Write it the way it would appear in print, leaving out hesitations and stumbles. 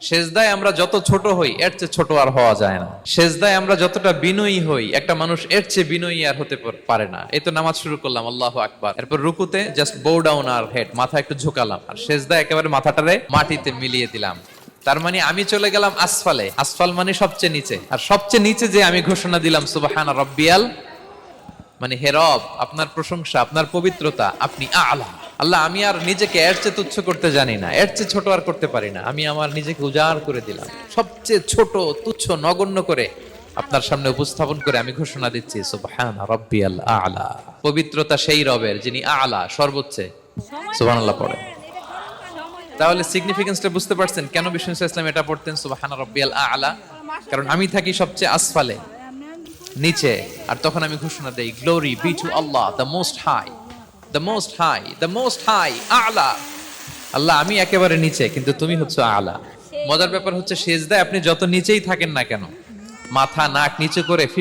সেজদায় আমরা যত ছোট হই এর চেয়ে ছোট আর হওয়া যায় না। সেজদায় আমরা যতটা বিনয়ী হই একটা মানুষ এর চেয়ে বিনয়ী আর হতে পারে না। এই তো নামাজ শুরু করলাম, আল্লাহু আকবার, এরপর রুকুতে জাস্ট বো ডাউন আর হেড, মাথা একটু ঝুঁকালাম, আর সেজদায় একেবারে মাথাটারে মাটিতে মিলিয়ে দিলাম। তার মানে আমি চলে গেলাম আসফালে। আসফাল মানে সবচেয়ে নিচে, আর সবচেয়ে নিচে যে আমি ঘোষণা দিলাম সুবহানা রাব্বিয়াল, মানে হে রব, আপনার প্রশংসা, আপনার পবিত্রতা, আপনি আলা। আল্লাহ, আমি আর নিজেকে এর চেয়ে তুচ্ছ করতে জানি না, এর চেয়ে ছোট আর করতে পারি না। আমি আমার নিজেকে উজাড় করে দিলাম, সবচেয়ে ছোট, তুচ্ছ, নগণ্য করে আপনার সামনে উপস্থাপন করে আমি ঘোষণা দিচ্ছি সুবহানা রাব্বিয়াল আলা। পবিত্রতা সেই রবের যিনি আলা, সর্বোচ্চ। সুবহানাল্লাহ পড়ে। তাহলে সিগনিফিকেন্সটা বুঝতে পারছেন কেন বিষ্ণু ইসলাম এটা পড়তেন সুবহানা রাব্বিয়াল আলা? কারণ আমি থাকি সবচেয়ে আসফালে, নিচে, আর তখন আমি ঘোষণা দেই glory be to Allah the most high, the most high, the most high, আলা। আল্লাহ, আমি একেবারে নিচে, কিন্তু তুমি হচ্ছে আলা। মজার ব্যাপার হচ্ছে সেজদায় আপনি যত নিচেই থাকেন না কেন, মাথা নাক নিচে করে ফিস